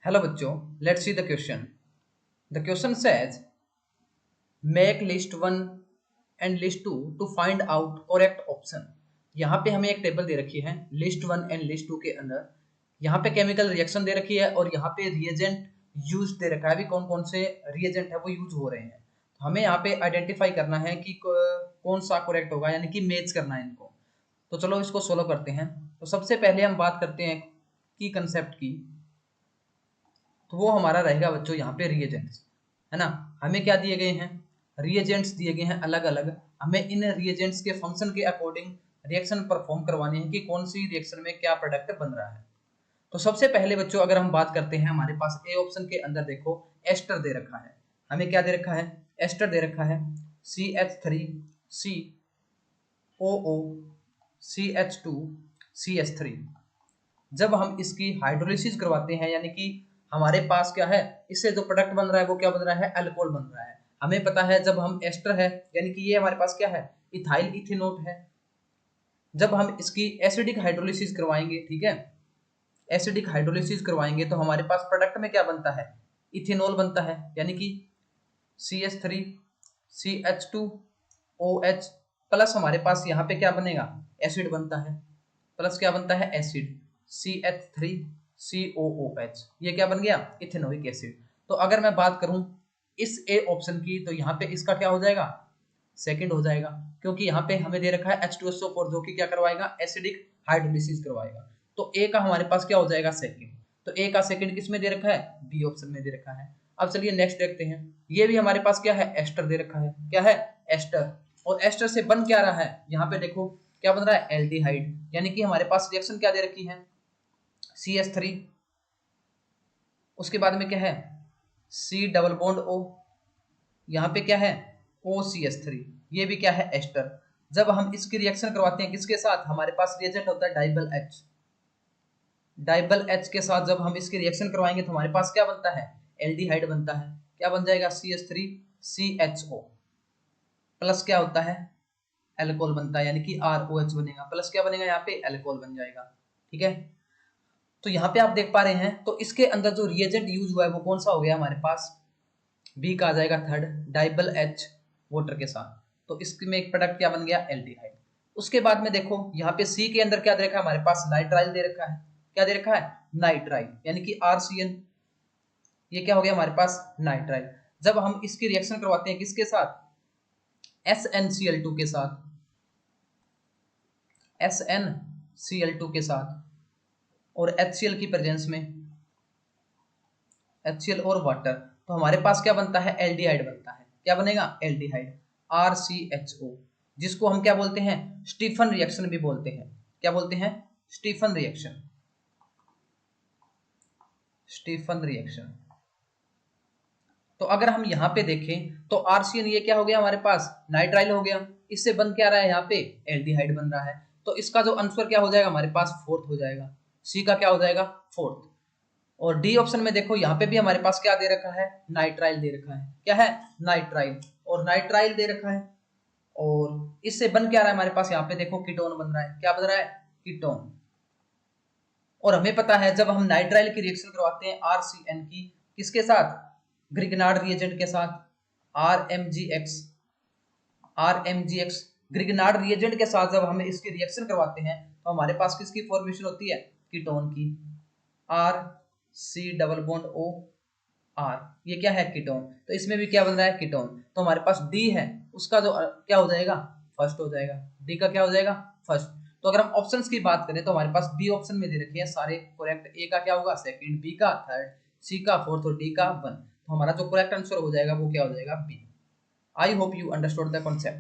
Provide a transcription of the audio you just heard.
Hello बच्चों, let's see the question. The question says make list 1 and list 2 to find out correct option. यहाँ पे हमें एक table दे रखी है लिस्ट 1 एंड लिस्ट 2 के अंदर। यहाँ पे केमिकल रिएक्शन दे रखी है और यहाँ पे रिएजेंट यूज दे रखा है, भी कौन कौन से रिएजेंट है वो यूज हो रहे हैं। हमें यहाँ पे आइडेंटिफाई करना है कि कौन सा करेक्ट होगा, यानी कि मैच करना है इनको। तो चलो इसको सोल्व करते हैं। तो सबसे पहले हम बात करते हैं की कंसेप्ट की, तो वो हमारा रहेगा बच्चों यहाँ पे रिएजेंट्स, है ना। हमें क्या दिए गए हैं, रिएजेंट्स दिए गए हैं अलग अलग। हमें इन रिएजेंट्स के फंक्शन के अकॉर्डिंग रिएक्शन परफॉर्म करवानी है कि कौन सी रिएक्शन में क्या प्रोडक्ट बन रहा है। तो सबसे पहले बच्चों अगर हम बात करते हैं, हमारे पास ए ऑप्शन के अंदर देखो एस्टर दे रखा है। हमें क्या दे रखा है, एस्टर दे रखा है CH3COO CH2CH3। जब हम इसकी हाइड्रोलिसिस करवाते हैं, यानी कि हमारे पास क्या है, इससे जो प्रोडक्ट बन रहा है वो क्या बन रहा है, अल्कोहल बन रहा है। हमें पता है जब हम एस्टर है, यानी कि ये हमारे पास क्या है, इथाइल इथेनोट है। जब हम इसकी एसिडिक हाइड्रोलिसिस करवाएंगे, ठीक है, एसिडिक हाइड्रोलिसिस करवाएंगे तो हमारे पास प्रोडक्ट में क्या बनता है, इथेनॉल बनता है, यानी कि CH3CH2OH प्लस हमारे पास यहाँ पे क्या बनेगा, एसिड बनता है, प्लस क्या बनता है, एसिड CH3COOH। ये क्या बन गया, इथेनोइक एसिड। तो अगर मैं बात करूं इस ए ऑप्शन की, तो यहाँ पे इसका क्या हो जाएगा, सेकंड हो जाएगा, क्योंकि यहाँ पे हमें दे रखा है H2SO4 जो कि क्या करवाएगा, एसिडिक हाइड्रोलिसिस करवाएगा। तो ए का हमारे पास क्या हो जाएगा, सेकंड। तो ए का सेकंड किस में दे रखा है, बी ऑप्शन में दे रखा है। अब चलिए नेक्स्ट देखते हैं। ये भी हमारे पास क्या है, एस्टर दे रखा है। क्या है, एस्टर। और एस्टर से बन क्या रहा है, यहाँ पे देखो क्या बन रहा है, एल्डिहाइड। यानी कि हमारे पास रिएक्शन क्या दे रखी है, CH3, उसके बाद में क्या है, C डबल बॉन्ड O, यहाँ पे क्या है, OCH3। ये भी क्या है, एस्टर। जब हम इसकी रिएक्शन करवाते हैं किसके साथ, हमारे पास रिएजेंट होता है डाइबल H। डाइबल H के साथ जब हम इसकी रिएक्शन करवाएंगे तो हमारे पास क्या बनता है, एल्डिहाइड बनता है। क्या बन जाएगा, CH3CHO प्लस क्या होता है, अल्कोहल बनता है, यानी कि ROH बनेगा, प्लस क्या बनेगा, यहाँ पे अल्कोहल बन जाएगा। ठीक है, तो यहाँ पे आप देख पा रहे हैं, तो इसके अंदर जो रिएजेंट यूज हुआ है वो कौन सा हो गया हमारे पास, बी का आ जाएगा थर्ड, डाइबल H वाटर के साथ। तो इसमें एक प्रोडक्ट क्या बन गया, एल्डिहाइड। उसके बाद में देखो यहाँ पे सी के अंदर क्या दे रखा है, हमारे पास नाइट्राइल दे रखा है। क्या दे रखा है, नाइट्राइल, यानी कि RCN। ये क्या हो गया हमारे पास, नाइट्राइल। जब हम इसकी रिएक्शन करवाते हैं किसके साथ, SnCl2 के साथ, SnCl2 के साथ, और HCl की प्रेजेंस में, HCl और वाटर, तो हमारे पास क्या बनता है, एल्डिहाइड बनता है। क्या बनेगा, एल्डिहाइड, RCHO, जिसको हम क्या बोलते हैं, स्टीफन रिएक्शन भी बोलते हैं। क्या बोलते हैं, स्टीफन रिएक्शन, स्टीफन रिएक्शन। तो अगर हम यहाँ पे देखें तो RCN ये क्या हो गया हमारे पास, नाइट्राइल हो गया। इससे बन क्या रहा है, यहाँ पे एल्डिहाइड बन रहा है। तो इसका जो आंसर क्या हो जाएगा हमारे पास, फोर्थ हो जाएगा। सी का क्या हो जाएगा, फोर्थ। और डी ऑप्शन में देखो यहाँ पे भी हमारे पास क्या दे रखा है, नाइट्राइल दे रखा है। क्या है, नाइट्राइल, और नाइट्राइल दे रखा है। और इससे बन क्या रहा है हमारे पास, यहाँ पे देखो कीटोन बन रहा है। क्या बन रहा है, कीटोन। और हमें पता है जब हम नाइट्राइल की रिएक्शन करवाते हैं RCN की, किसके साथ, ग्रिगनार्ड रिएजेंट के साथ, RMGX ग्रिगनार्ड रिएजेंट के साथ जब हम इसकी रिएक्शन करवाते हैं तो हमारे पास किसकी फॉर्मेशन होती है, कीटोन की, RC डबल बॉन्ड OR। ये क्या है, कीटोन। तो इसमें भी क्या बन रहा है, कीटोन। तो हमारे पास डी है, उसका जो क्या हो जाएगा, फर्स्ट हो जाएगा। डी का क्या हो जाएगा, फर्स्ट। तो अगर हम ऑप्शंस की बात करें तो हमारे पास बी ऑप्शन में दे रखे हैं सारे करेक्ट। ए का क्या होगा, सेकंड, बी का थर्ड, सी का फोर्थ और डी का वन। तो हमारा जो करेक्ट आंसर हो जाएगा वो क्या हो जाएगा, B. I hope you understood the concept.